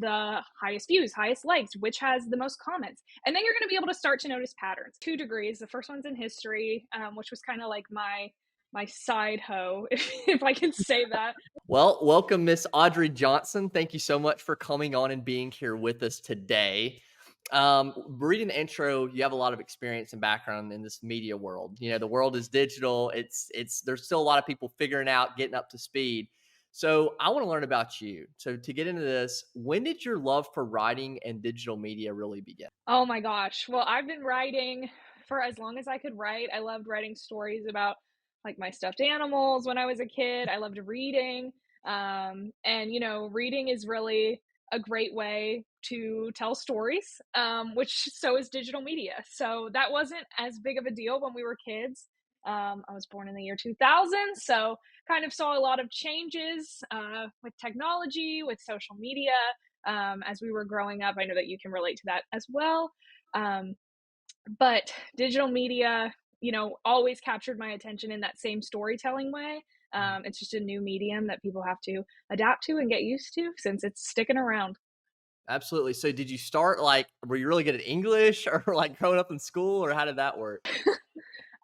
the highest views, highest likes, which has the most comments. And then you're going to be able to start to notice patterns. 2 degrees. The first one's in history, which was kind of like my side hoe, if I can say that. Well, welcome, Miss Audrey Johnson. Thank you so much for coming on and being here with us today. Reading the intro, you have a lot of experience and background in this media world. You know, the world is digital. It's there's still a lot of people figuring out, getting up to speed. So I want to learn about you. So to get into this, when did your love for writing and digital media really begin? Oh my gosh. Well, I've been writing for as long as I could write. I loved writing stories about like my stuffed animals when I was a kid. I loved reading. And reading is really a great way to tell stories, which so is digital media. So that wasn't as big of a deal when we were kids. I was born in the year 2000, so kind of saw a lot of changes with technology, with social media, as we were growing up. I know that you can relate to that as well. Um, but digital media, always captured my attention in that same storytelling way. It's just a new medium that people have to adapt to and get used to since it's sticking around. Absolutely. So did you start were you really good at English or like growing up in school, or how did that work?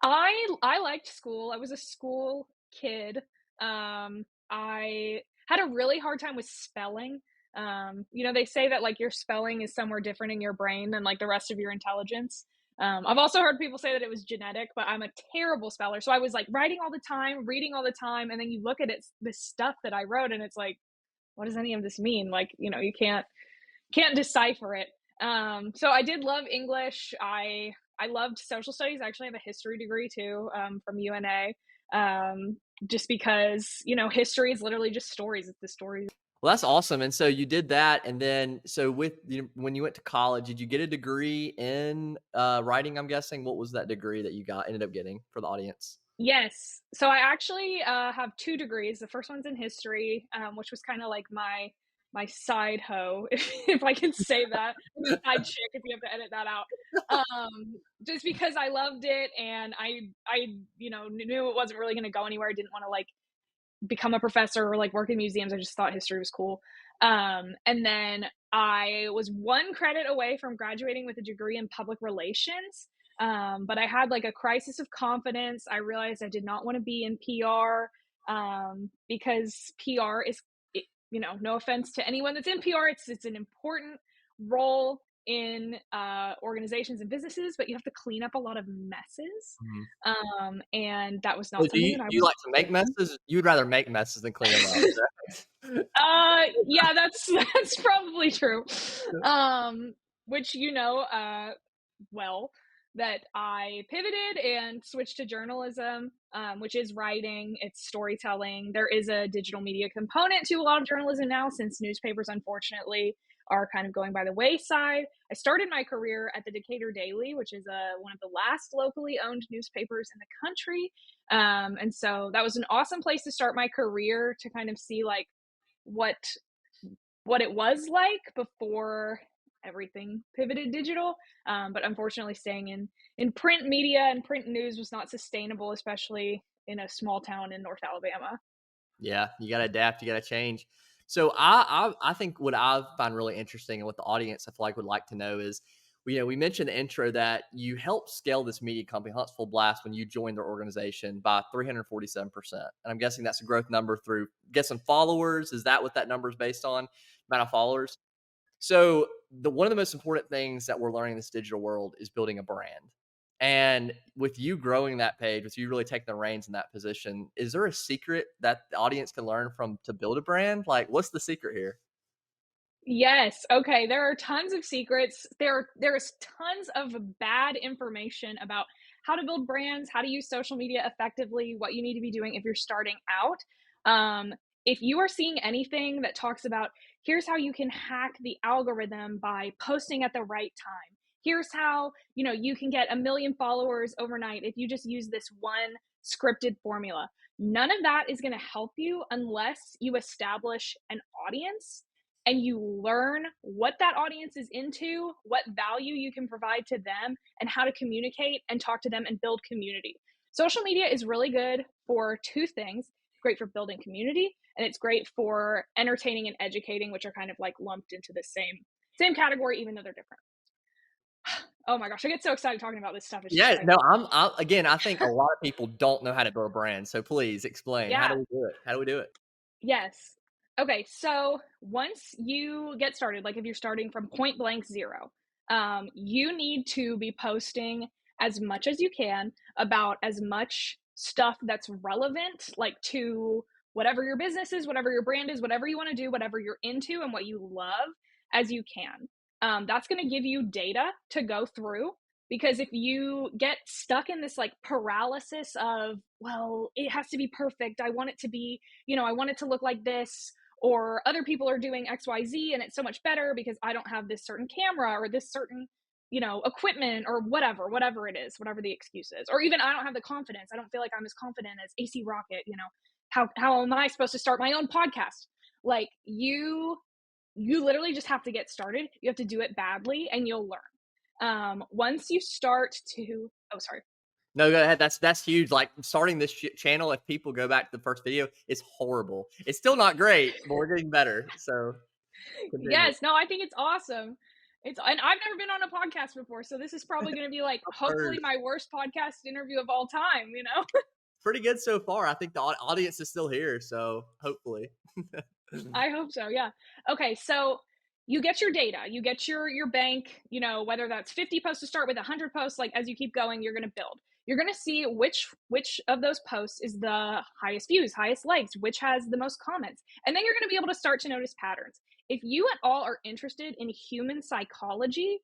I liked school. I was a school kid. I had a really hard time with spelling. They say that like your spelling is somewhere different in your brain than like the rest of your intelligence. I've also heard people say that it was genetic, but I'm a terrible speller. So I was like writing all the time, reading all the time, and then you look at it, this stuff that I wrote, and it's like, what does any of this mean? Like, you can't decipher it. So I did love English. I loved social studies. I actually have a history degree too, from UNA. Just because history is literally just stories. It's the stories. Well, that's awesome. And so you did that, and then so when you went to college, did you get a degree in writing? I'm guessing. What was that degree that you got ended up getting for the audience? Yes. So I actually have 2 degrees. The first one's in history, which was kind of like my side hoe, if I can say that. Side chick, if you have to edit that out. Just because I loved it, and I knew it wasn't really going to go anywhere. I didn't want to like become a professor or like work in museums. I just thought history was cool. And then I was one credit away from graduating with a degree in public relations. But I had like a crisis of confidence. I realized I did not want to be in PR, because PR is, no offense to anyone that's in PR, it's an important role in organizations and businesses, but you have to clean up a lot of messes. Mhm. And that was So not do something you that I do you was like to make messes? You'd rather make messes than clean them up. Is that Yeah, that's that's probably true. Which well, that I pivoted and switched to journalism, which is writing, it's storytelling. There is a digital media component to a lot of journalism now, since newspapers, unfortunately, are kind of going by the wayside. I started my career at the Decatur Daily, which is one of the last locally owned newspapers in the country. And so that was an awesome place to start my career, to kind of see like what what it was like before everything pivoted digital. But unfortunately, staying in print media and print news was not sustainable, especially in a small town in North Alabama. Yeah, you gotta adapt, you gotta change. So I think what I find really interesting and what the audience I feel like would like to know is, we mentioned in the intro that you helped scale this media company, Huntsville Blast, when you joined their organization by 347%. And I'm guessing that's a growth number through guessing followers. Is that what that number is based on? Amount of followers? So the one of the most important things that we're learning in this digital world is building a brand. And with you growing that page, with you really taking the reins in that position, is there a secret that the audience can learn from to build a brand? Like, what's the secret here? Yes. Okay. There are tons of secrets. There's tons of bad information about how to build brands, how to use social media effectively, what you need to be doing if you're starting out. If you are seeing anything that talks about, here's how you can hack the algorithm by posting at the right time. Here's how, you can get 1 million followers overnight if you just use this one scripted formula. None of that is going to help you unless you establish an audience and you learn what that audience is into, what value you can provide to them, and how to communicate and talk to them and build community. Social media is really good for two things. great for building community, and it's great for entertaining and educating, which are kind of like lumped into the same category, even though they're different. Oh my gosh, I get so excited talking about this stuff. It's just Yeah, like, no, I'm again, I think a lot of people don't know how to build a brand, so please explain. How do yeah, we do it? How do we do it? yes. Okay, so once you get started, like if you're starting from point blank zero, you need to be posting as much as you can about as much stuff that's relevant, like to whatever your business is, whatever your brand is, whatever you want to do, whatever you're into, and what you love as you can. That's going to give you data to go through because if you get stuck in this like paralysis of, well, it has to be perfect, I want it to be, I want it to look like this, or other people are doing XYZ and it's so much better because I don't have this certain camera or this certain, equipment or whatever it is, whatever the excuse is. Or even I don't have the confidence. I don't feel like I'm as confident as AC Rocket, how am I supposed to start my own podcast? Like you literally just have to get started. You have to do it badly and you'll learn. Once you start to, oh, sorry. No, go ahead. That's huge. Like starting this channel, if people go back to the first video, it's horrible. It's still not great, but we're getting better. So continue. Yes, no, I think it's awesome. And I've never been on a podcast before, so this is probably going to be like hopefully Heard. my worst podcast interview of all time. Pretty good so far. I think the audience is still here, so hopefully. I hope so. Yeah. Okay, so you get your data, you get your bank, whether that's 50 posts to start with, 100 posts, like as you keep going, you're going to build. You're going to see which of those posts is the highest views, highest likes, which has the most comments. And then you're going to be able to start to notice patterns. If you at all are interested in human psychology,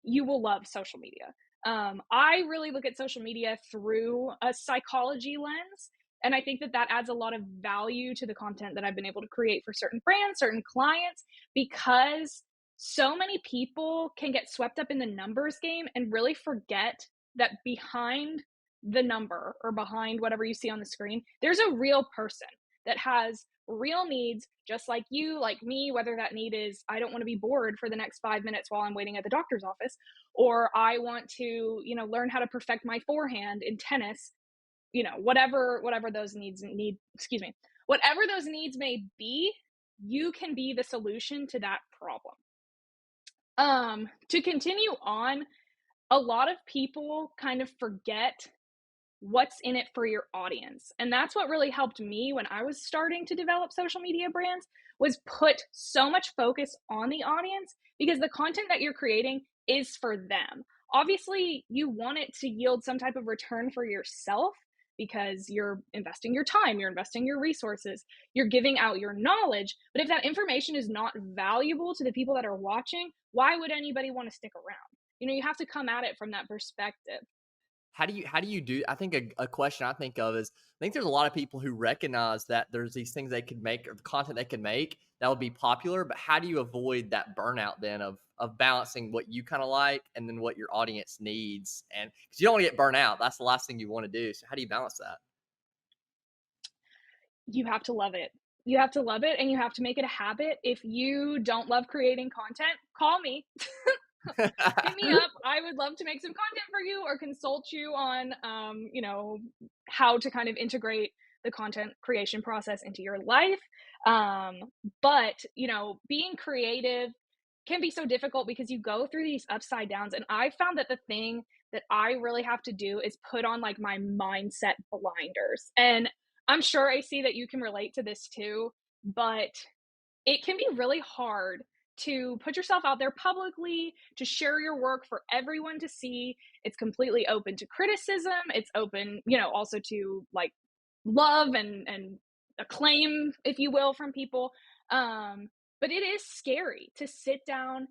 you will love social media. I really look at social media through a psychology lens. And I think that adds a lot of value to the content that I've been able to create for certain brands, certain clients, because so many people can get swept up in the numbers game and really forget that behind the number or behind whatever you see on the screen, there's a real person that has real needs, just like you, like me, whether that need is, I don't want to be bored for the next 5 minutes while I'm waiting at the doctor's office, or I want to, learn how to perfect my forehand in tennis, whatever those excuse me, whatever those needs may be, you can be the solution to that problem. To continue on, a lot of people kind of forget what's in it for your audience. And that's what really helped me when I was starting to develop social media brands, was put so much focus on the audience, because the content that you're creating is for them. Obviously, you want it to yield some type of return for yourself because you're investing your time, you're investing your resources, you're giving out your knowledge. But if that information is not valuable to the people that are watching, why would anybody want to stick around? You have to come at it from that perspective. How do you do? I think a question I think of is, I think there's a lot of people who recognize that there's these things they could make, or the content they could make that would be popular, but how do you avoid that burnout then of balancing what you kind of like and then what your audience needs? And because you don't want to get burnt out, that's the last thing you want to do. So how do you balance You have to love it. You have to love it, and you have to make it a habit. If you don't love creating content, call me. Hit that? me up. I would love to make some content for you or consult you on, how to kind of integrate the content creation process into your life. But, being creative can be so difficult because you go through these upside downs. And I found that the thing that I really have to do is put on like my mindset blinders. And I'm sure, AC, that you can relate to this too, but it can be really hard to put yourself out there publicly, to share your work for everyone to see. It's completely open to criticism. It's open, also to like love and acclaim, if you will, from people. But it is scary to sit down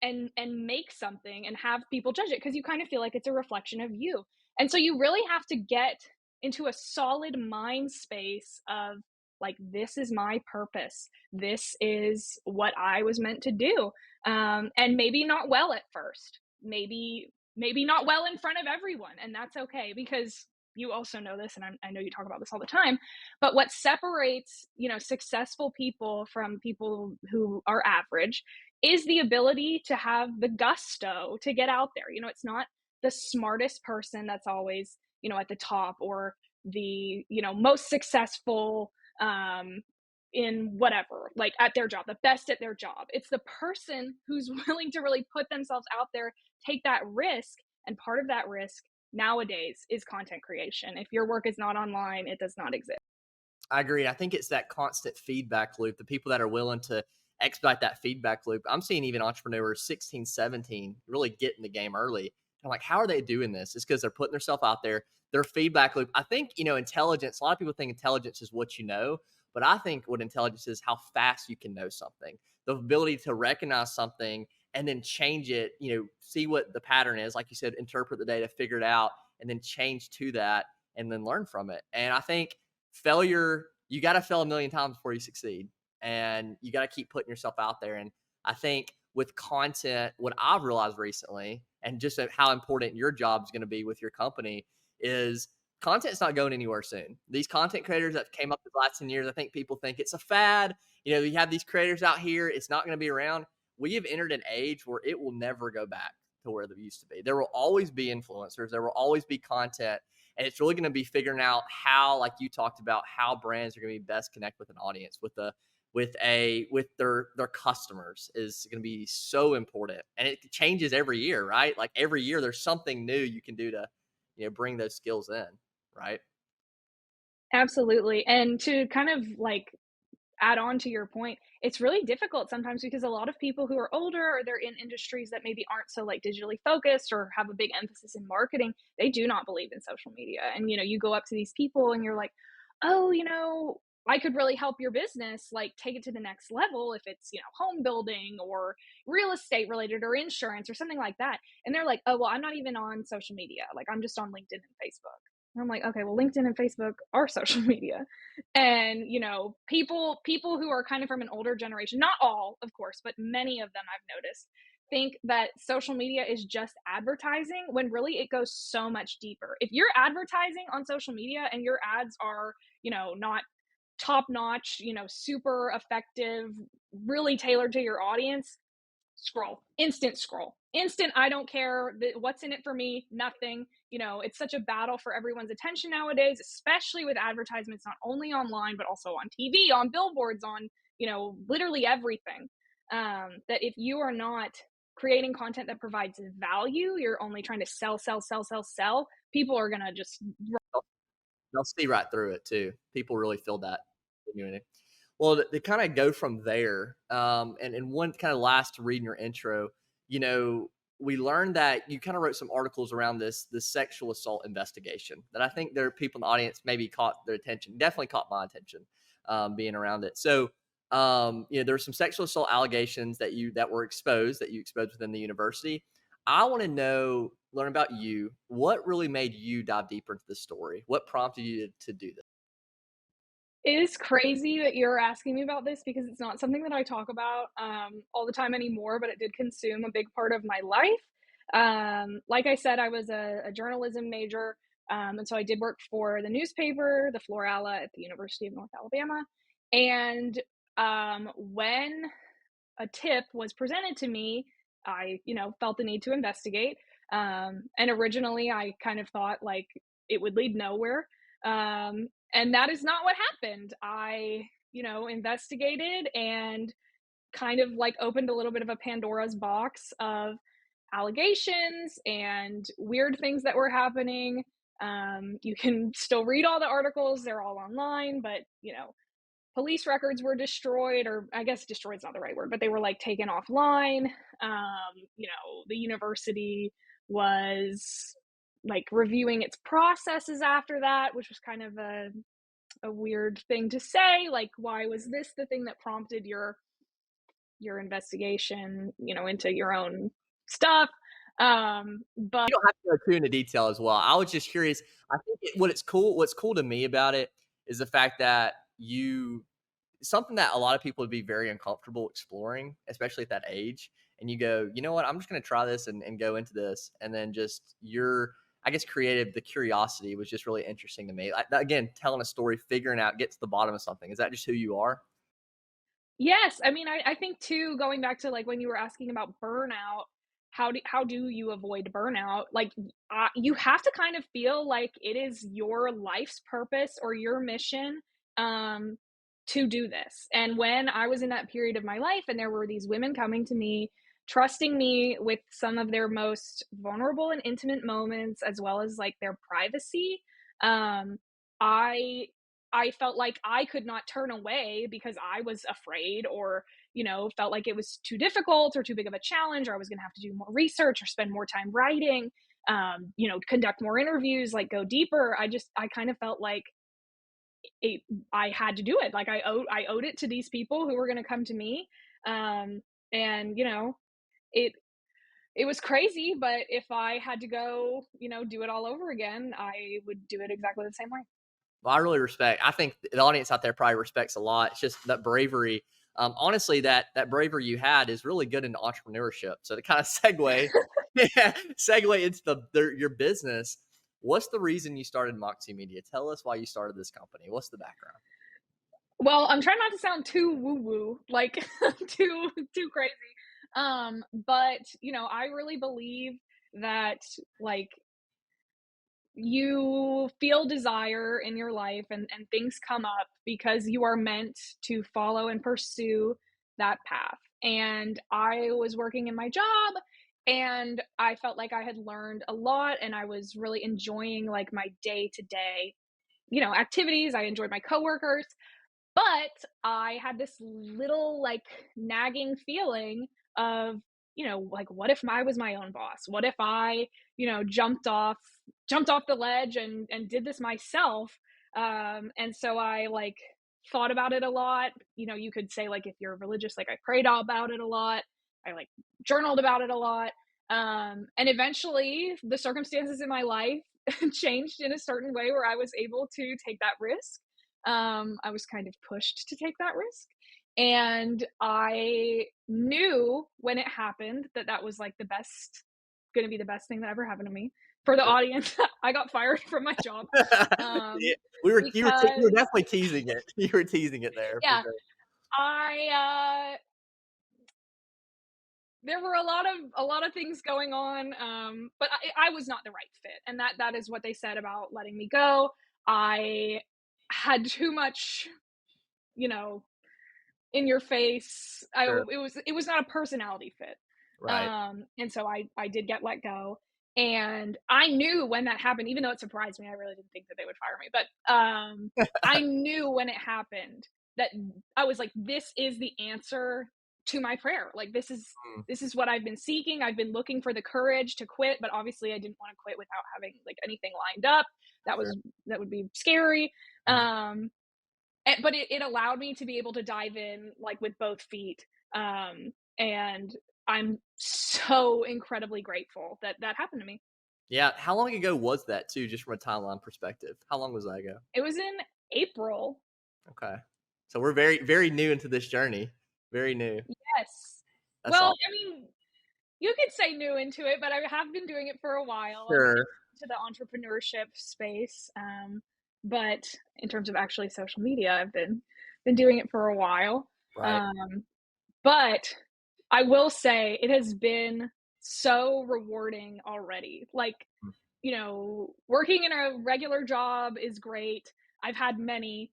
and make something and have people judge it, because you kind of feel like it's a reflection of you. And so you really have to get into a solid mind space of like, this is my purpose, this is what I was meant to do. And maybe not well at first, maybe not well in front of everyone, and that's okay, because you also know this, and I know you talk about this all the time, but what separates successful people from people who are average is the ability to have the gusto to get out there. It's not the smartest person that's always at the top, or the, most successful, um, in whatever, like at their job, the best at their job. It's the person who's willing to really put themselves out there, take that risk. And part of that risk nowadays is content creation. If your work is not online, it does not exist. I agree. I think it's that constant feedback loop. The people that are willing to expedite that feedback loop. I'm seeing even entrepreneurs 16, 17 really get in the game early. I'm like, how are they doing this? It's because they're putting themselves out there. Their feedback loop. I think, intelligence, a lot of people think intelligence is what you know, but I think what intelligence is how fast you can know something. The ability to recognize something and then change it, see what the pattern is. Like you said, interpret the data, figure it out, and then change to that and then learn from it. And I think failure, you got to fail a million times before you succeed, and you got to keep putting yourself out there. And I think with content, what I've realized recently, and just how important your job is going to be with your company, is content's not going anywhere soon. These content creators that came up the last 10 years, I think people think it's a fad. You have these creators out here, it's not going to be around. We have entered an age where it will never go back to where they used to be. There will always be influencers, there will always be content, and it's really going to be figuring out how, like you talked about, how brands are going to be best connect with an audience, with their customers is going to be so important. And it changes every year, right? Like every year there's something new you can do to bring those skills in, right? Absolutely. And to kind of like add on to your point, it's really difficult sometimes because a lot of people who are older or they're in industries that maybe aren't so like digitally focused or have a big emphasis in marketing, they do not believe in social media. And you go up to these people and you're like, "Oh, I could really help your business like take it to the next level if it's, home building or real estate related or insurance or something like that." And they're like, "Oh, well, I'm not even on social media. Like I'm just on LinkedIn and Facebook." And I'm like, "Okay, well, LinkedIn and Facebook are social media." And people who are kind of from an older generation, not all of course, but many of them I've noticed, think that social media is just advertising when really it goes so much deeper. If you're advertising on social media and your ads are not top notch, super effective, really tailored to your audience, scroll instant. I don't care what's in it for me, nothing. It's such a battle for everyone's attention nowadays, especially with advertisements not only online but also on TV, on billboards, on literally everything. That if you are not creating content that provides value, you're only trying to sell, sell, sell, sell, sell, people are gonna just. They'll see right through it too. People really feel that community. Well, to kind of go from there, and one kind of last to read in your intro, we learned that you kind of wrote some articles around this sexual assault investigation that I think there are people in the audience maybe caught their attention, definitely caught my attention, being around it. So, there were some sexual assault allegations that were exposed that you exposed within the university. I want to learn about you. What really made you dive deeper into this story? What prompted you to do this? It is crazy that you're asking me about this because it's not something that I talk about all the time anymore, but it did consume a big part of my life. Like I said, I was a journalism major, and so I did work for the newspaper, the Florala at the University of North Alabama. And when a tip was presented to me, I, felt the need to investigate. And originally, I kind of thought like it would lead nowhere. And that is not what happened. I, investigated and kind of like opened a little bit of a Pandora's box of allegations and weird things that were happening. You can still read all the articles, they're all online, but, police records were destroyed, or I guess destroyed is not the right word, but they were like taken offline. The university was like reviewing its processes after that, which was kind of a weird thing to say. Like, why was this the thing that prompted your investigation, into your own stuff? But You don't have to go too into detail as well. I was just curious. I think what's cool to me about it is the fact that you something that a lot of people would be very uncomfortable exploring, especially at that age. And you go, you know what, I'm just going to try this and go into this. And then just I guess, the curiosity was just really interesting to me. Like, again, telling a story, figuring out, get to the bottom of something. Is that just who you are? yes, I mean, I think too, going back to like when you were asking about burnout, how do you avoid burnout? Like, you have to kind of feel like it is your life's purpose or your mission, um, to do this. And when I was in that period of my life and there were these women coming to me, trusting me with some of their most vulnerable and intimate moments, as well as like their privacy, um, I I felt like I could not turn away because I was afraid or, felt like it was too difficult or too big of a challenge, or I was going to have to do more research or spend more time writing, conduct more interviews, like go deeper. I kind of felt like it, I had to do it. Like I owed it to these people who were going to come to me. Um, and it, it was crazy, but if I had to go, do it all over again, I would do it exactly the same way. Well, I really respect. I think the audience out there probably respects a lot. It's just that bravery. Honestly, that bravery you had is really good into entrepreneurship. So to kind of segue, yeah, segue into your business. What's the reason you started Moxie Media? Tell us why you started this company. What's the background? Well, I'm trying not to sound too woo woo, like too crazy. But I really believe that like you feel desire in your life and things come up because you are meant to follow and pursue that path. And I was working in my job and I felt like I had learned a lot and I was really enjoying like my day to day, activities. I enjoyed my coworkers, but I had this little, like, nagging feeling of, like, what if I was my own boss? What if I, jumped off the ledge and did this myself? And so I, like, thought about it a lot. You could say, like, if you're religious, like, I prayed about it a lot. I, like, journaled about it a lot. And eventually, the circumstances in my life changed in a certain way where I was able to take that risk. I was kind of pushed to take that risk. And I knew when it happened that that was like going to be the best thing that ever happened to me. For the audience, I got fired from my job, Yeah, you were because, definitely teasing it. You were teasing it there for yeah, sure. I, there were a lot of things going on, but I was not the right fit, and that is what they said about letting me go. I had too much, you know, in your face. Sure. It was not a personality fit. Right. And so I did get let go. And I knew when that happened, even though it surprised me, I really didn't think that they would fire me. But I knew when it happened that I was like, this is the answer to my prayer. Like Mm, this is what I've been seeking. I've been looking for the courage to quit, but obviously I didn't want to quit without having like anything lined up. That sure. was that would be scary. Mm. Um but it allowed me to be able to dive in like with both feet, and I'm so incredibly grateful that that happened to me. Yeah. How long ago was that too, just from a timeline perspective? How long was that ago? It was in April. Okay. So we're very, very new into this journey. Very new. Yes. That's Well, all. I mean, you could say new into it, but I have been doing it for a while. I'm Sure. into the entrepreneurship space, but in terms of actually social media, I've been doing it for a while. Right. Um, But I will say it has been so rewarding already. Like, Mm. working in a regular job is great. I've had many.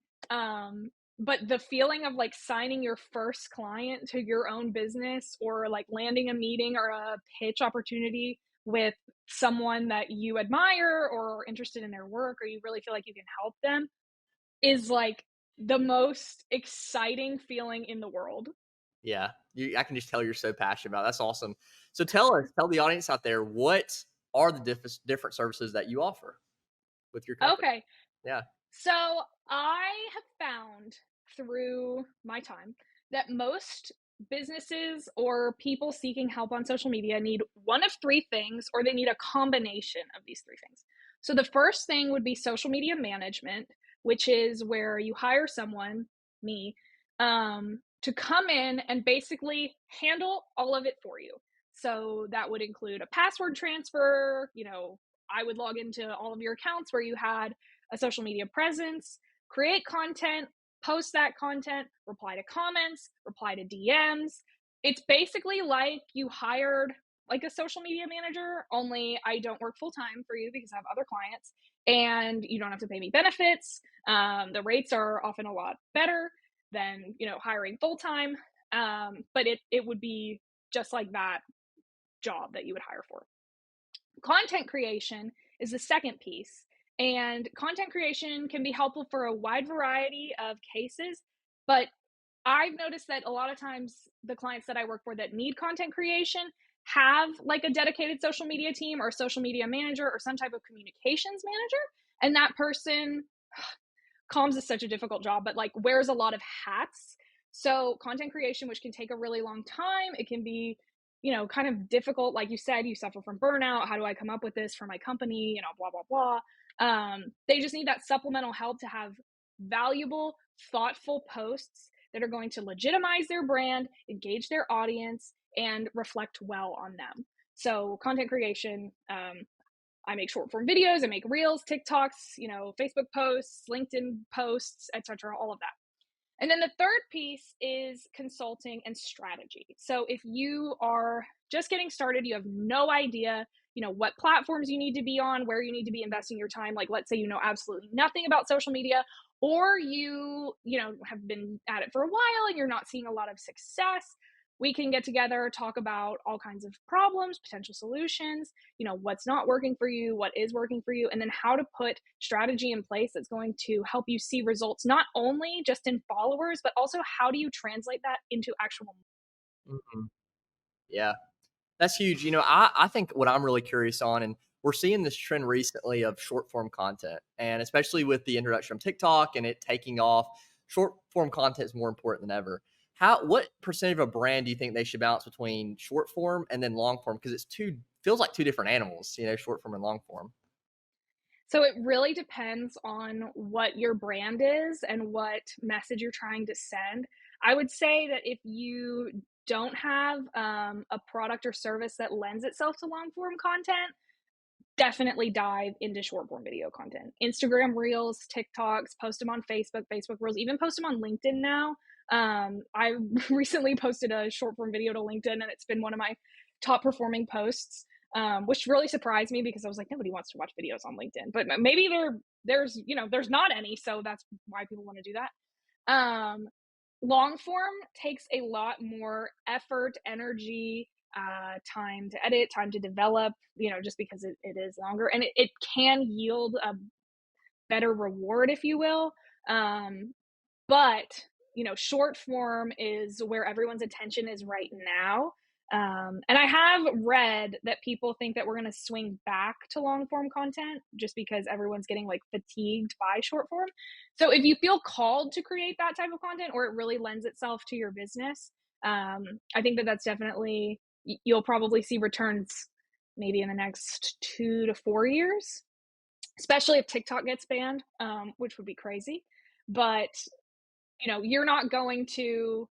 But the feeling of like signing your first client to your own business or like landing a meeting or a pitch opportunity with someone that you admire or are interested in their work or you really feel like you can help them is like the most exciting feeling in the world. Yeah. I can just tell you're so passionate about it. That's awesome. So tell the audience out there, what are the different services that you offer with your company? Okay. Yeah. So I have found through my time that most businesses or people seeking help on social media need one of three things, or they need a combination of these three things. So the first thing would be social media management, which is where you hire someone, me, to come in and basically handle all of it for you. So that would include a password transfer. I would log into all of your accounts where you had a social media presence, create content, post that content, reply to comments, reply to DMs. It's basically like you hired like a social media manager, only I don't work full time for you because I have other clients, and you don't have to pay me benefits. The rates are often a lot better than, hiring full time. But it would be just like that job that you would hire for. Content creation is the second piece. And content creation can be helpful for a wide variety of cases, but I've noticed that a lot of times the clients that I work for that need content creation have like a dedicated social media team or a social media manager or some type of communications manager. And that person, comms is such a difficult job, but like wears a lot of hats. So content creation, which can take a really long time, it can be, kind of difficult. Like you said, you suffer from burnout. How do I come up with this for my company? Blah, blah, blah. They just need that supplemental help to have valuable, thoughtful posts that are going to legitimize their brand, engage their audience, and reflect well on them. So content creation, I make short form videos, I make reels, TikToks, Facebook posts, LinkedIn posts, etc., all of that. And then the third piece is consulting and strategy. So if you are just getting started, you have no idea, what platforms you need to be on, where you need to be investing your time. Like, let's say you know absolutely nothing about social media, or you have been at it for a while and you're not seeing a lot of success. We can get together, talk about all kinds of problems, potential solutions, what's not working for you, what is working for you, and then how to put strategy in place that's going to help you see results, not only just in followers, but also how do you translate that into actual. Mhm. Yeah. That's huge. I think what I'm really curious on, and we're seeing this trend recently of short form content, and especially with the introduction of TikTok and it taking off, short form content is more important than ever. What percentage of a brand do you think they should balance between short form and then long form? Because feels like two different animals, short form and long form. So it really depends on what your brand is and what message you're trying to send. I would say that if you don't have a product or service that lends itself to long form content, definitely dive into short form video content. Instagram Reels, TikToks, post them on Facebook, Facebook Reels, even post them on LinkedIn now. I recently posted a short form video to LinkedIn, and it's been one of my top performing posts, which really surprised me because I was like, nobody wants to watch videos on LinkedIn, but maybe there's not any, so that's why people want to do that. Long form takes a lot more effort, energy, time to edit, time to develop, just because it is longer, and it can yield a better reward, if you will. Um, but, short form is where everyone's attention is right now. And I have read that people think that we're going to swing back to long form content just because everyone's getting like fatigued by short form. So if you feel called to create that type of content, or it really lends itself to your business, I think that that's definitely, you'll probably see returns maybe in the next 2 to 4 years, especially if TikTok gets banned, which would be crazy. But you're not going to,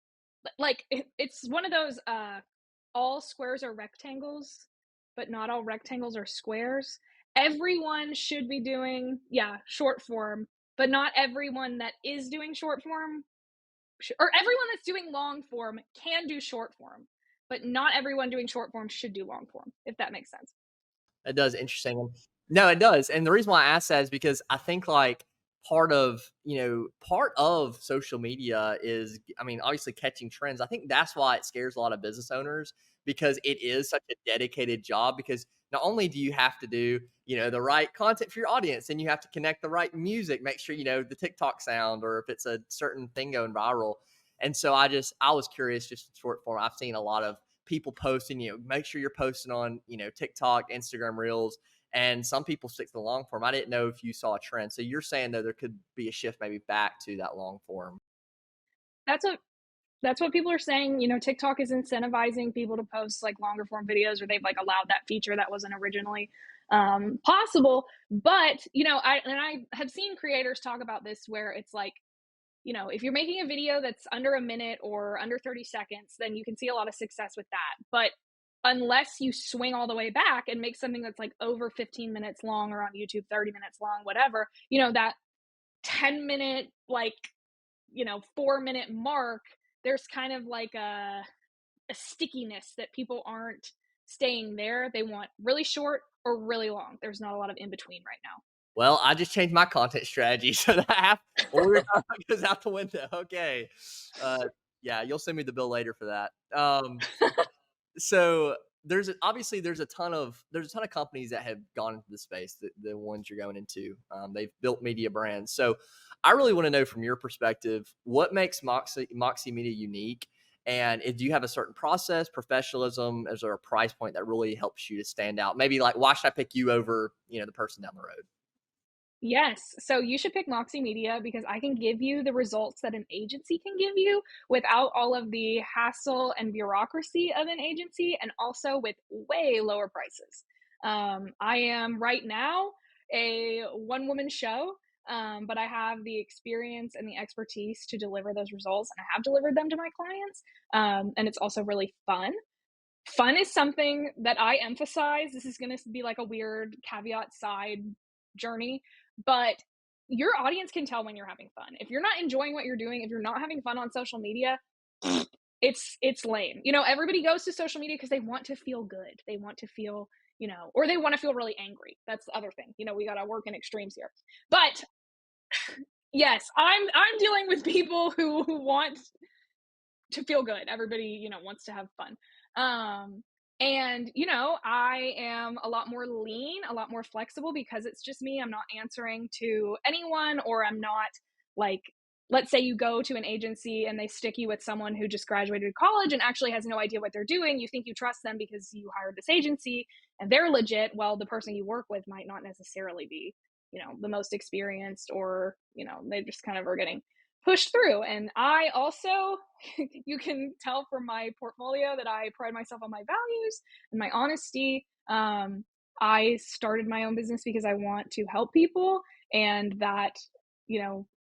like, it's one of those, all squares are rectangles, but not all rectangles are squares. Everyone should be doing, yeah, short form, but not everyone that is doing short form, or everyone that's doing long form can do short form, but not everyone doing short form should do long form, if that makes sense. It does, interesting. No, it does, and the reason why I ask that is because I think, like, part of social media is, I mean, obviously catching trends. I think that's why it scares a lot of business owners, because it is such a dedicated job, because not only do you have to do, the right content for your audience, and you have to connect the right music, make sure, the TikTok sound, or if it's a certain thing going viral. And so I was curious, just in short form. I've seen a lot of people posting, make sure you're posting on, TikTok, Instagram Reels, and some people stick to the long form. I didn't know if you saw a trend. So you're saying that there could be a shift maybe back to that long form. That's what that's what people are saying. TikTok is incentivizing people to post like longer form videos, or they've like allowed that feature that wasn't originally possible. But I have seen creators talk about this where it's like, if you're making a video that's under a minute or under 30 seconds, then you can see a lot of success with that. But unless you swing all the way back and make something that's like over 15 minutes long, or on YouTube 30 minutes long, whatever, that 10-minute, like, 4-minute mark, there's kind of like a stickiness that people aren't staying there. They want really short or really long. There's not a lot of in between right now. Well, I just changed my content strategy, so that half what we were talking about goes out the window. Okay. Uh, yeah, you'll send me the bill later for that. So obviously there's a ton of companies that have gone into the space, the ones you're going into. They've built media brands. So I really want to know from your perspective what makes Moxie Media unique, and if you have a certain process, professionalism, is there a price point that really helps you to stand out? Maybe like why should I pick you over the person down the road? Yes. So you should pick Moxie Media because I can give you the results that an agency can give you without all of the hassle and bureaucracy of an agency and also with way lower prices. I am right now a one woman show, but I have the experience and the expertise to deliver those results, and I have delivered them to my clients. And it's also really fun. Fun is something that I emphasize. This is going to be like a weird caveat side journey, but your audience can tell when you're having fun. If you're not enjoying what you're doing, if you're not having fun on social media, it's lame. Everybody goes to social media because they want to feel good. They want to feel, or they want to feel really angry. That's the other thing. We got to work in extremes here. But yes, I'm dealing with people who want to feel good. Everybody, wants to have fun. And I am a lot more lean, a lot more flexible because it's just me. I'm not answering to anyone, or I'm not like, let's say you go to an agency and they stick you with someone who just graduated college and actually has no idea what they're doing. You think you trust them because you hired this agency and they're legit. Well, the person you work with might not necessarily be, the most experienced, or, they just kind of are getting pushed through. And I also, you can tell from my portfolio that I pride myself on my values and my honesty. I started my own business because I want to help people, and that,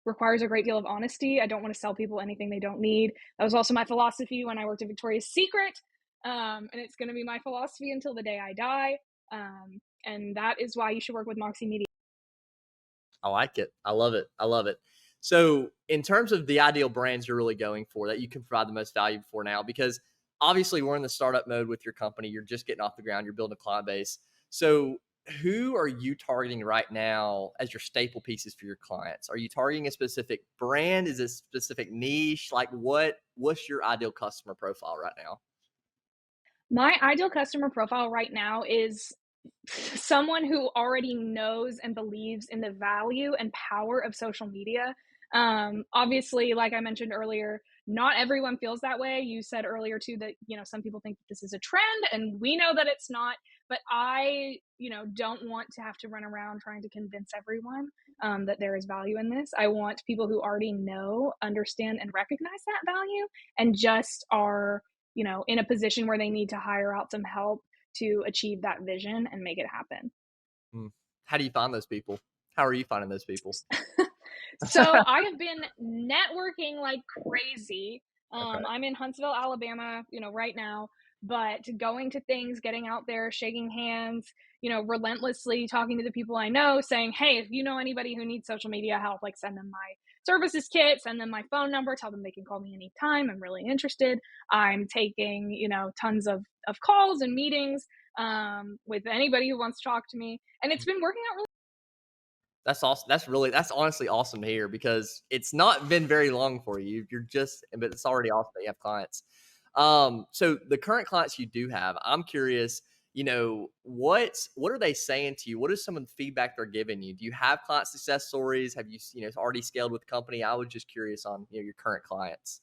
requires a great deal of honesty. I don't want to sell people anything they don't need. That was also my philosophy when I worked at Victoria's Secret. And it's going to be my philosophy until the day I die. And that is why you should work with Moxie Media. I like it. I love it. I love it. So, in terms of the ideal brands you're really going for that you can provide the most value for now, because obviously we're in the startup mode with your company, you're just getting off the ground, you're building a client base. So, who are you targeting right now as your staple pieces for your clients? Are you targeting a specific brand? Is it a specific niche? Like what's your ideal customer profile right now? My ideal customer profile right now is someone who already knows and believes in the value and power of social media. Obviously, like I mentioned earlier, not everyone feels that way. You said earlier too that some people think that this is a trend, and we know that it's not. But I, don't want to have to run around trying to convince everyone that there is value in this. I want people who already know, understand, and recognize that value, and just are in a position where they need to hire out some help to achieve that vision and make it happen. Hmm. How do you find those people? How are you finding those people? So I have been networking like crazy. Okay. I'm in Huntsville, Alabama, right now, but going to things, getting out there, shaking hands, relentlessly talking to the people I know, saying, hey, if you know anybody who needs social media help, like send them my services kit, send them my phone number, tell them they can call me anytime. I'm really interested. I'm taking, tons of calls and meetings with anybody who wants to talk to me. And it's been working out really. That's awesome. That's honestly awesome to hear because it's not been very long for you. But it's already awesome that you have clients. So the current clients you do have, I'm curious, what are they saying to you? What is some of the feedback they're giving you? Do you have client success stories? Have you, already scaled with the company? I was just curious on, your current clients.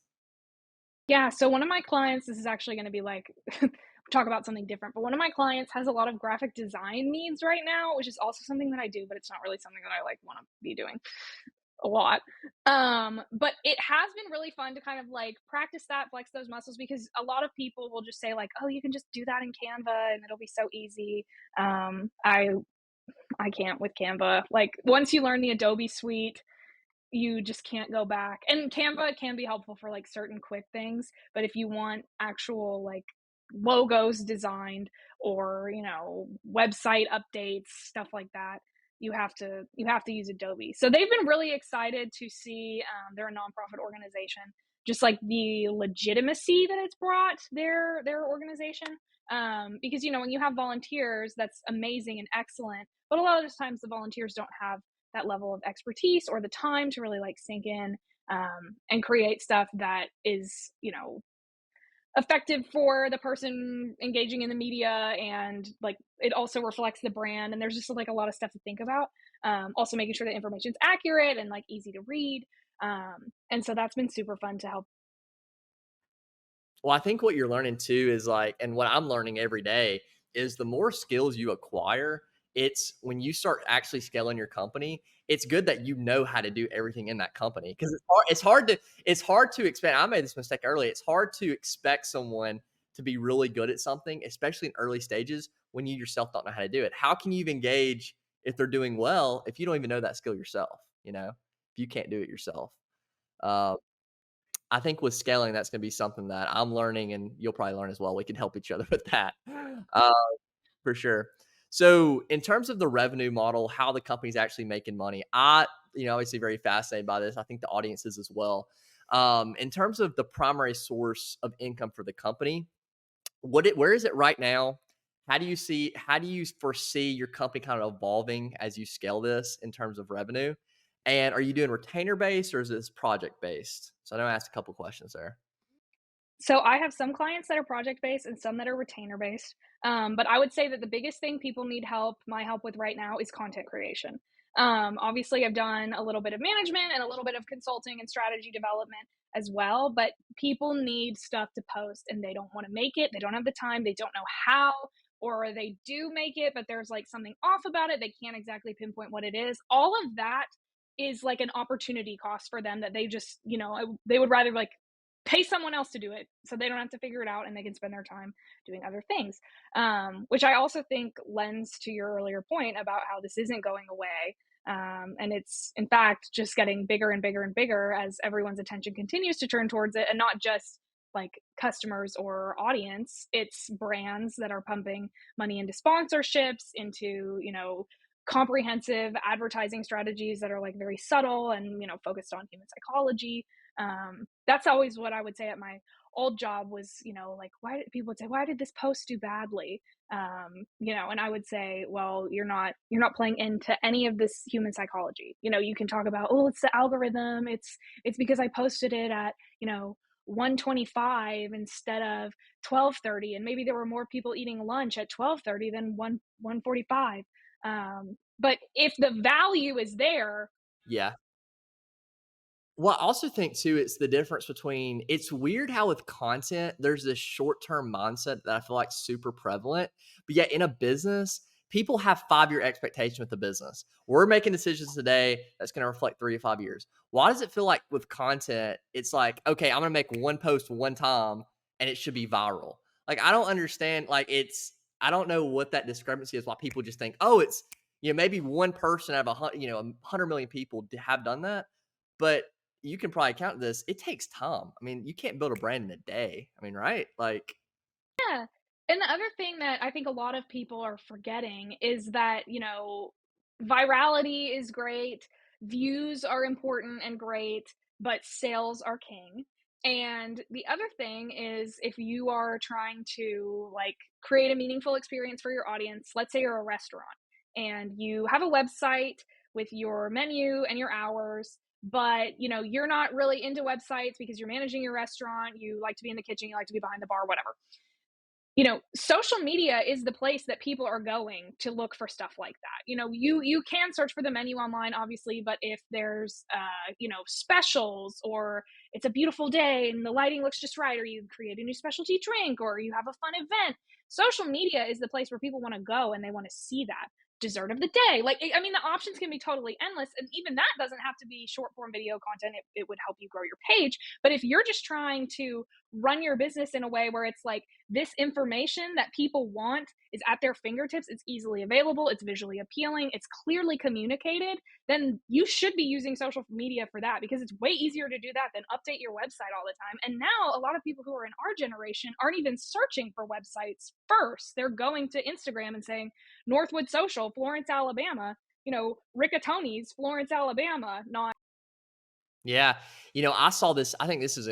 Yeah, so one of my clients, this is actually gonna be like talk about something different, but one of my clients has a lot of graphic design needs right now, which is also something that I do, but it's not really something that I like wanna be doing a lot. But it has been really fun to kind of like practice that, flex those muscles, because a lot of people will just say like, "Oh, you can just do that in Canva and it'll be so easy." I can't with Canva. Like once you learn the Adobe suite, you just can't go back. And Canva can be helpful for like certain quick things, but if you want actual like logos designed, or, website updates, stuff like that, you have to use Adobe. So they've been really excited to see, they're a nonprofit organization. just like the legitimacy that it's brought their organization. Because you know, when you have volunteers, that's amazing and excellent, but a lot of times the volunteers don't have that level of expertise or the time to really like sink in, and create stuff that is, you know, effective for the person engaging in the media, and like it also reflects the brand, and there's just like a lot of stuff to think about. Also making sure that information is accurate and like easy to read, and so that's been super fun to help. Well, I think what you're learning too is like, and what I'm learning every day is the more skills you acquire, it's when you start actually scaling your company, it's good that you know how to do everything in that company because it's hard to expect. I made this mistake early. It's hard to expect someone to be really good at something, especially in early stages when you yourself don't know how to do it. How can you even gauge if they're doing well if you don't even know that skill yourself? You know, if you can't do it yourself. Uh, I think with scaling, that's gonna be something that I'm learning and you'll probably learn as well. We can help each other with that, uh, for sure. So, in terms of the revenue model, how the company's actually making money, obviously very fascinated by this. I think the audience is as well. In terms of the primary source of income for the company, where is it right now? How do you foresee your company kind of evolving as you scale this in terms of revenue? And are you doing retainer based or is this project based? So I know I asked a couple questions there. So I have some clients that are project based and some that are retainer based. But I would say that the biggest thing people need my help with right now is content creation. Obviously, I've done a little bit of management and a little bit of consulting and strategy development as well. But people need stuff to post and they don't want to make it. They don't have the time. They don't know how, or they do make it, but there's like something off about it. They can't exactly pinpoint what it is. All of that is like an opportunity cost for them that they just, you know, they would rather like pay someone else to do it so they don't have to figure it out and they can spend their time doing other things, which I also think lends to your earlier point about how this isn't going away, and it's in fact just getting bigger and bigger and bigger as everyone's attention continues to turn towards it, and not just like customers or audience, it's brands that are pumping money into sponsorships, into, you know, comprehensive advertising strategies that are like very subtle and, you know, focused on human psychology. That's always what I would say at my old job was, you know, like, why did people would say, why did this post do badly? You know, and I would say, well, you're not playing into any of this human psychology. You know, you can talk about, oh, it's the algorithm. It's because I posted it at, you know, 1:25 instead of 12:30, and maybe there were more people eating lunch at 12:30 than 1:45. But if the value is there. Yeah. Well, I also think too, it's the difference between it's weird how with content, there's this short-term mindset that I feel like super prevalent. But yet in a business, people have 5-year expectation with the business. We're making decisions today that's going to reflect 3 to 5 years. Why does it feel like with content, it's like, okay, I'm going to make one post one time and it should be viral? Like, I don't understand. I don't know what that discrepancy is. Why people just think, oh, it's, maybe one person out of 100 million people have done that. But you can probably count this. It takes time. I mean, you can't build a brand in a day. I mean, right? Like, Yeah. And the other thing that I think a lot of people are forgetting is that, you know, virality is great, views are important and great, but sales are king. And the other thing is if you are trying to like create a meaningful experience for your audience, let's say you're a restaurant and you have a website with your menu and your hours, but you know, you're not really into websites because you're managing your restaurant, you like to be in the kitchen, you like to be behind the bar, whatever. You know, social media is the place that people are going to look for stuff like that. You know, you can search for the menu online obviously, but if there's you know, specials, or it's a beautiful day and the lighting looks just right, or you create a new specialty drink, or you have a fun event, social media is the place where people want to go and they want to see that dessert of the day. Like, I mean, the options can be totally endless, and even that doesn't have to be short form video content. It would help you grow your page. But if you're just trying to run your business in a way where it's like this information that people want is at their fingertips, it's easily available, it's visually appealing, it's clearly communicated, then you should be using social media for that, because it's way easier to do that than update your website all the time. And now a lot of people who are in our generation aren't even searching for websites first. They're going to Instagram and saying Northwood Social, Florence, Alabama, you know, Riccatoni's, Florence, Alabama, not Yeah. I saw this. I think this is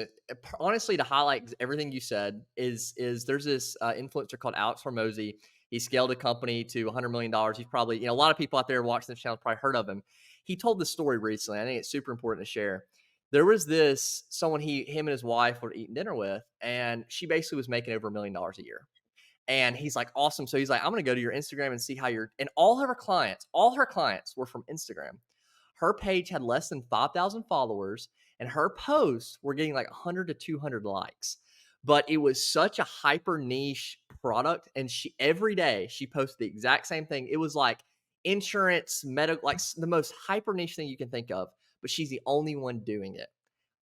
honestly to highlight everything you said is there's this influencer called Alex Hormozy. He scaled a company to $100 million. He's probably, a lot of people out there watching this channel have probably heard of him. He told this story recently. I think it's super important to share. There was this someone him and his wife were eating dinner with, and she basically was making over $1 million a year. And he's like, awesome. So he's like, I'm going to go to your Instagram and see how and all her clients were from Instagram. Her page had less than 5,000 followers, and her posts were getting like 100 to 200 likes. But it was such a hyper niche product. And every day she posted the exact same thing. It was like insurance, medical, like the most hyper niche thing you can think of. But she's the only one doing it.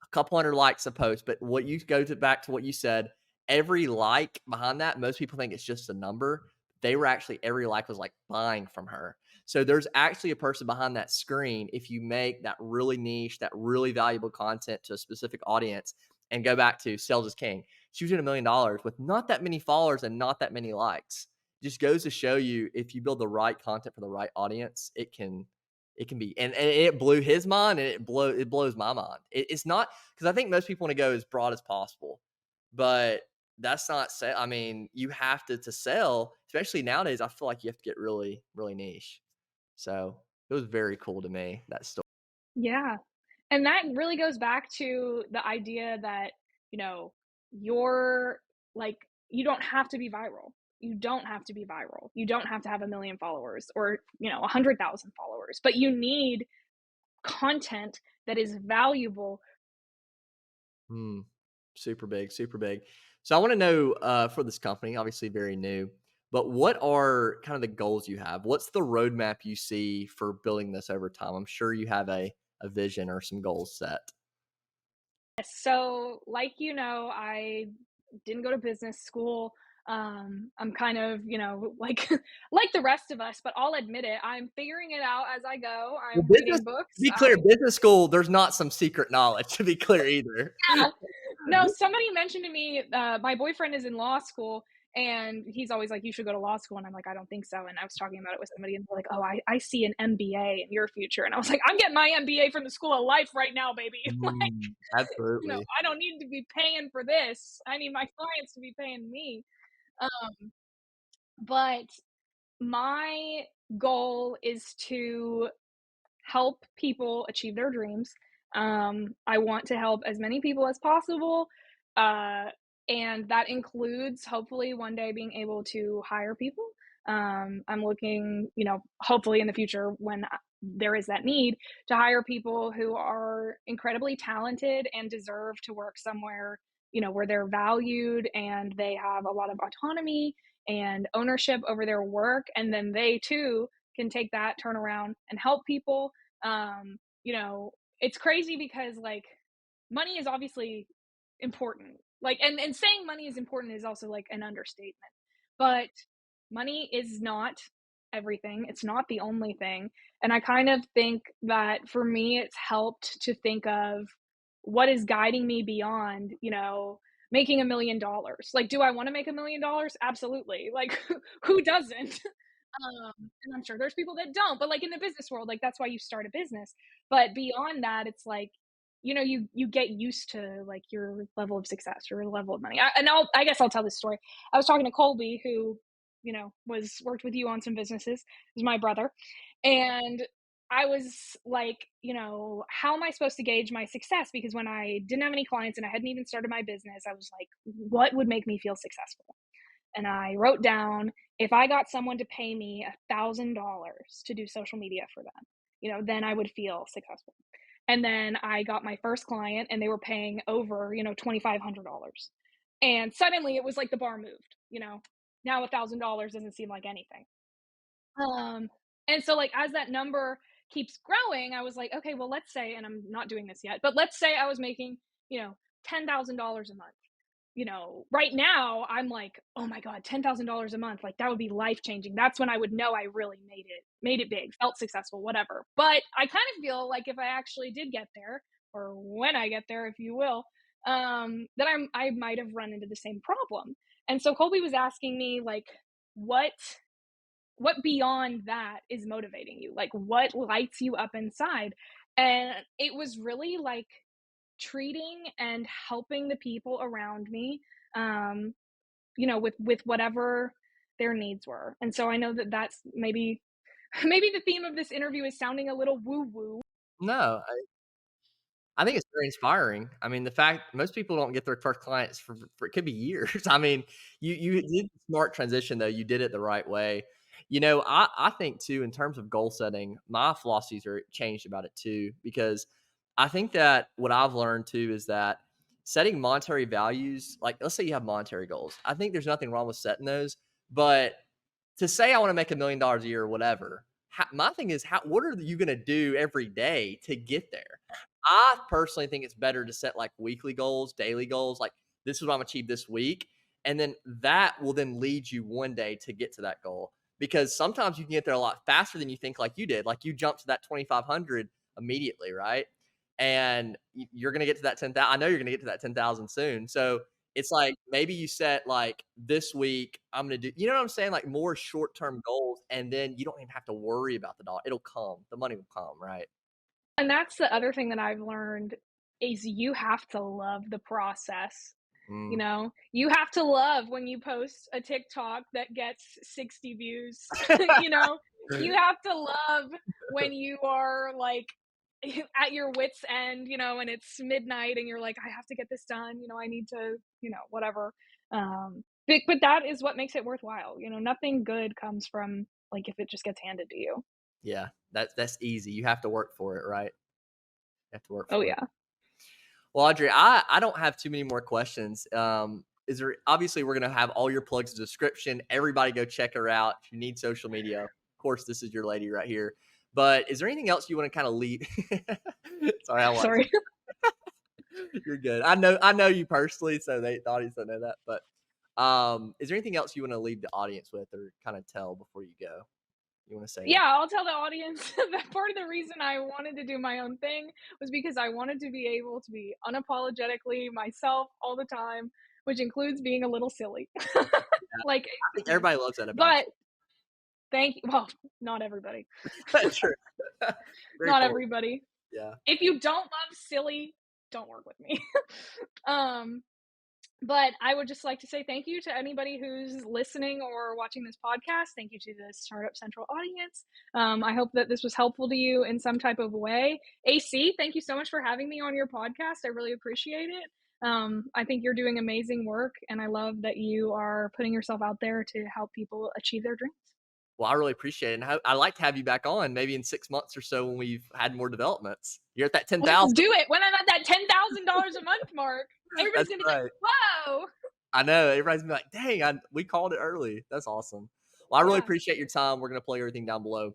A couple hundred likes a post. But what you go to back to what you said, every like behind that, most people think it's just a number. Every like was like buying from her. So there's actually a person behind that screen. If you make that really niche, that really valuable content to a specific audience, and go back to sales is king. She was doing $1 million with not that many followers and not that many likes. Just goes to show you, if you build the right content for the right audience, it can be, and it blew his mind, and it blows my mind. It's not, because I think most people want to go as broad as possible, but that's not I mean, you have to sell, especially nowadays. I feel like you have to get really, really niche. So it was very cool to me, that story. Yeah. And that really goes back to the idea that, you know, you're like, you don't have to be viral. You don't have to be viral. You don't have to have a million followers or, 100,000 followers, but you need content that is valuable. Hmm. Super big, super big. So I want to know, for this company, obviously very new, but what are kind of the goals you have? What's the roadmap you see for building this over time? I'm sure you have a vision or some goals set. So, like, I didn't go to business school. I'm kind of, like like the rest of us, but I'll admit it. I'm figuring it out as I go. Well, I'm reading to books. be clear, business school, there's not some secret knowledge, to be clear either. Yeah. No, somebody mentioned to me, my boyfriend is in law school, and he's always like, "You should go to law school." And I'm like, "I don't think so." And I was talking about it with somebody, and they're like, "Oh, I see an MBA in your future." And I was like, "I'm getting my MBA from the school of life right now, baby." Like, Absolutely. I don't need to be paying for this. I need my clients to be paying me. But my goal is to help people achieve their dreams. I want to help as many people as possible. Uh, and that includes hopefully one day being able to hire people. I'm looking, hopefully in the future when there is that need to hire people who are incredibly talented and deserve to work somewhere, where they're valued and they have a lot of autonomy and ownership over their work. And then they too can take that, turn around and help people. um it's crazy because, like, money is obviously important, like, and saying money is important is also like an understatement, but money is not everything. It's not the only thing. And I kind of think that for me it's helped to think of what is guiding me beyond, making $1 million. Like, do I want to make $1 million? Absolutely. Like, who doesn't? And I'm sure there's people that don't, but, like, in the business world, like, that's why you start a business. But beyond that, it's like, you get used to, like, your level of success, your level of money. I guess I'll tell this story. I was talking to Colby, who, was worked with you on some businesses. He's my brother. And I was like, how am I supposed to gauge my success? Because when I didn't have any clients and I hadn't even started my business, I was like, what would make me feel successful? And I wrote down, if I got someone to pay me $1,000 to do social media for them, then I would feel successful. And then I got my first client and they were paying over, $2,500. And suddenly it was like the bar moved, now $1,000 doesn't seem like anything. Um, and so, like, as that number keeps growing, I was like, okay, well, let's say, and I'm not doing this yet, but let's say I was making, $10,000 a month. Right now I'm like, oh my God, $10,000 a month. Like, that would be life changing. That's when I would know I really made it big, felt successful, whatever. But I kind of feel like if I actually did get there, or when I get there, if you will, that I might have run into the same problem. And so Colby was asking me, like, what what beyond that is motivating you? Like, what lights you up inside? And it was really like treating and helping the people around me, um, with whatever their needs were. And so I know that that's maybe maybe the theme of this interview is sounding a little woo woo. No, I think it's very inspiring. I mean, the fact most people don't get their first clients for it could be years. I mean, you did the smart transition though. You did it the right way. I think too in terms of goal setting, my philosophies are changed about it too because I think that what I've learned too is that setting monetary values, like let's say you have monetary goals. I think there's nothing wrong with setting those, but to say I want to make $1 million a year or whatever, my thing is what are you going to do every day to get there? I personally think it's better to set like weekly goals, daily goals, like this is what I'm achieve this week. And then that will then lead you one day to get to that goal. Because sometimes you can get there a lot faster than you think, like you did. Like you jumped to that 2,500 immediately, right? And you're gonna get to that 10,000. I know you're gonna get to that 10,000 soon. So it's like maybe you set like this week, I'm gonna do, you know what I'm saying? Like more short-term goals, and then you don't even have to worry about the dollar. It'll come. The money will come, right? And that's the other thing that I've learned is you have to love the process. Mm. You have to love when you post a TikTok that gets 60 views. you know, you have to love when you are like at your wits end, and it's midnight and you're like, I have to get this done. I need to, whatever. But that is what makes it worthwhile. Nothing good comes from like if it just gets handed to you. Yeah, that's easy. You have to work for it, right? You have to work Oh for it. yeah. Well, Audrey, I don't have too many more questions. Is there obviously we're gonna have all your plugs in the description. Everybody go check her out. If you need social media, of course, this is your lady right here. But is there anything else you want to kind of leave? Sorry, I watched. Sorry. You're good. I know you personally, so the audience don't know that. But is there anything else you want to leave the audience with, or kind of tell before you go? You want to say? Yeah, I'll tell the audience that part of the reason I wanted to do my own thing was because I wanted to be able to be unapologetically myself all the time, which includes being a little silly. Like, I think everybody loves that about but thank you. Well, not everybody. you. True. Very Not important. everybody. Yeah. If you don't love silly, don't work with me. um, But I would just like to say thank you to anybody who's listening or watching this podcast. Thank you to the Startup Central audience. I hope that this was helpful to you in some type of way. AC, thank you so much for having me on your podcast. I really appreciate it. I think you're doing amazing work, and I love that you are putting yourself out there to help people achieve their dreams. Well, I really appreciate it, and I'd like to have you back on maybe in 6 months or so when we've had more developments. You're at that Let's 10,000. do it. When I'm at that $10,000 a month mark, everybody's That's going to be like, right. whoa. I know, everybody's gonna be like, "Dang, we called it early." That's awesome. Well, I really Yeah. appreciate your time. We're gonna play everything down below.